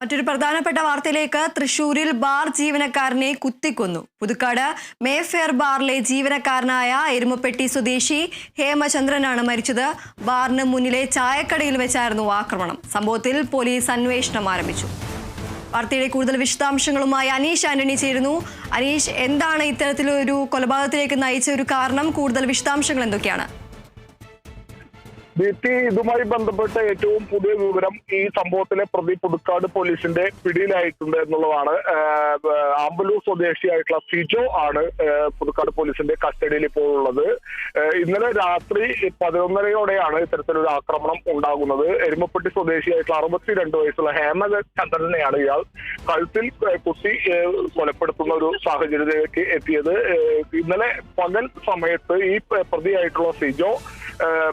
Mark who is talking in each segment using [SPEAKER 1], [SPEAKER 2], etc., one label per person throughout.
[SPEAKER 1] മറ്റൊരു പ്രധാനപ്പെട്ട വാർത്തയിലേക്ക്. തൃശൂരിൽ ബാർ ജീവനക്കാരനെ കുത്തിക്കൊന്നു. പുതുക്കാട് മേഫെയർ ബാറിലെ ജീവനക്കാരനായ എരുമപ്പെട്ടി സ്വദേശി ഹേമചന്ദ്രനാണ് മരിച്ചത്. ബാറിന് മുന്നിലെ ചായക്കടയിൽ വെച്ചായിരുന്നു ആക്രമണം. സംഭവത്തിൽ പോലീസ് അന്വേഷണം ആരംഭിച്ചു. വാർത്തയുടെ കൂടുതൽ വിശദാംശങ്ങളുമായി അനീഷ് ആന്റണി ചേരുന്നു. അനീഷ്, എന്താണ് ഇത്തരത്തിലൊരു കൊലപാതകത്തിലേക്ക് നയിച്ച ഒരു കാരണം? കൂടുതൽ വിശദാംശങ്ങൾ എന്തൊക്കെയാണ്?
[SPEAKER 2] ഇതുമായി ബന്ധപ്പെട്ട ഏറ്റവും പുതിയ വിവരം, ഈ സംഭവത്തിലെ പ്രതി പുതുക്കാട് പോലീസിന്റെ പിടിയിലായിട്ടുണ്ട് എന്നുള്ളതാണ്. ആമ്പലൂർ സ്വദേശിയായിട്ടുള്ള സിജോ ആണ് പുതുക്കാട് പോലീസിന്റെ കസ്റ്റഡിയിൽ ഇപ്പോൾ ഉള്ളത്. ഇന്നലെ രാത്രി 11:30യോടെയാണ് ഇത്തരത്തിലൊരു ആക്രമണം ഉണ്ടാകുന്നത്. എരുമപ്പെട്ടി സ്വദേശിയായിട്ടുള്ള 62 വയസ്സുള്ള ഹേമചന്ദ്രനെയാണ് ഇയാൾ കഴുത്തിൽ കുത്തി കൊലപ്പെടുത്തുന്ന ഒരു സാഹചര്യത്തിലേക്ക് എത്തിയത്. ഇന്നലെ പകൽ സമയത്ത് ഈ പ്രതിയായിട്ടുള്ള സിജോ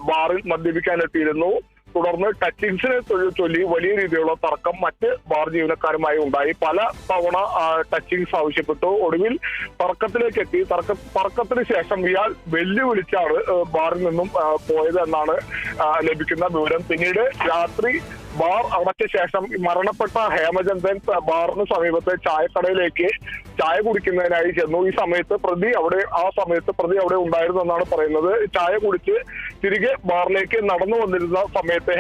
[SPEAKER 2] ബാറിൽ മദ്യപിക്കാനെത്തിയിരുന്നു. തുടർന്ന് ടച്ചിങ്സിനെ ചൊല്ലി വലിയ രീതിയിലുള്ള തർക്കം മറ്റ് ബാർ ജീവനക്കാരുമായി ഉണ്ടായി. പല തവണ ടച്ചിങ്സ് ആവശ്യപ്പെട്ടു. ഒടുവിൽ തർക്കത്തിലേക്ക് എത്തി. തർക്കത്തിന് ശേഷം ഇയാൾ വെല്ലുവിളിച്ചാണ് ബാറിൽ നിന്നും പോയത് എന്നാണ് ലഭിക്കുന്ന വിവരം. പിന്നീട് രാത്രി ബാർ അടച്ച ശേഷം മരണപ്പെട്ട ഹേമചന്ദ്രൻ ബാറിന് സമീപത്തെ ചായക്കടയിലേക്ക് ചായ കുടിക്കുന്നതിനായി ചെന്നു. ഈ സമയത്ത് പ്രതി അവിടെ ഉണ്ടായിരുന്നു എന്നാണ് പറയുന്നത്. ചായ കുടിച്ച് തിരികെ ബാറിലേക്ക് നടന്നു വന്നിരുന്ന സമയത്ത്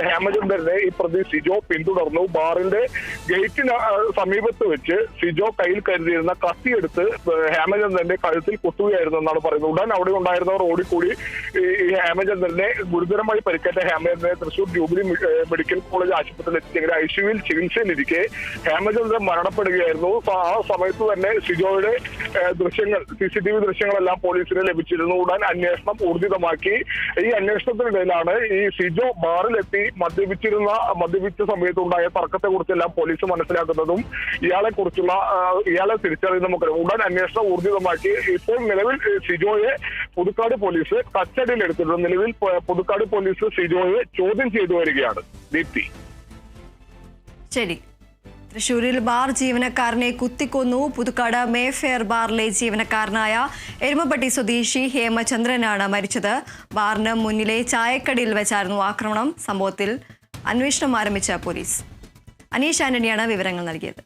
[SPEAKER 2] ഹേമചന്ദ്രനെ ഈ പ്രതി സിജോ പിന്തുടർന്നു. ബാറിന്റെ ഗേറ്റിന് സമീപത്ത് വെച്ച് സിജോ കയ്യിൽ കരുതിയിരുന്ന കത്തിയെടുത്ത് ഹേമചന്ദ്രന്റെ കഴുത്തിൽ കുത്തുകയായിരുന്നു എന്നാണ് പറയുന്നത്. ഉടൻ അവിടെ ഉണ്ടായിരുന്നവർ ഓടിക്കൂടി ഈ ഹേമചന്ദ്രനെ ഗുരുതരമായി പരിക്കേറ്റ ഹേമചന്ദ്രനെ തൃശൂർ ജൂബിലി മെഡിക്കൽ കോളേജ് ആശുപത്രിയിൽ എത്തിച്ചെങ്കിൽ ഐസിയുവിൽ ചികിത്സയിലിരിക്കെ ഹേമചന്ദ്രൻ മരണപ്പെടുകയായിരുന്നു. ആ സമയത്ത് തന്നെ സിജോയുടെ ദൃശ്യങ്ങൾ, CCTV ദൃശ്യങ്ങളെല്ലാം പോലീസിന് ലഭിച്ചിരുന്നു. ഉടൻ അന്വേഷണം ഊർജിതമാക്കി. ഈ അന്വേഷണത്തിനിടയിലാണ് ഈ സിജോ ബാറിലെത്തി മദ്യപിച്ച സമയത്ത് ഉണ്ടായ തർക്കത്തെ കുറിച്ചെല്ലാം പോലീസ് മനസ്സിലാക്കുന്നതും ഇയാളെ തിരിച്ചറിയുന്നതും. ഉടൻ അന്വേഷണം ഊർജിതമാക്കി. ഇപ്പോൾ നിലവിൽ സിജോയെ പുതുക്കാട് പോലീസ് കസ്റ്റഡിയിൽ എടുത്തിട്ടുണ്ട്. നിലവിൽ പുതുക്കാട് പോലീസ് സിജോയെ ചോദ്യം ചെയ്തു വരികയാണ്. ദീപ്തി,
[SPEAKER 1] ശരി. തൃശൂരിൽ ബാർ ജീവനക്കാരനെ കുത്തിക്കൊന്നു. പുതുക്കാട് മേഫെയർ ബാറിലെ ജീവനക്കാരനായ എരുമപ്പെട്ടി സ്വദേശി ഹേമചന്ദ്രനാണ് മരിച്ചത്. ബാറിന് മുന്നിലെ ചായക്കടയിൽ വെച്ചായിരുന്നു ആക്രമണം. സംഭവത്തിൽ അന്വേഷണം ആരംഭിച്ച പോലീസ്. അനീഷ് ആന്റണിയാണ് വിവരങ്ങൾ നൽകിയത്.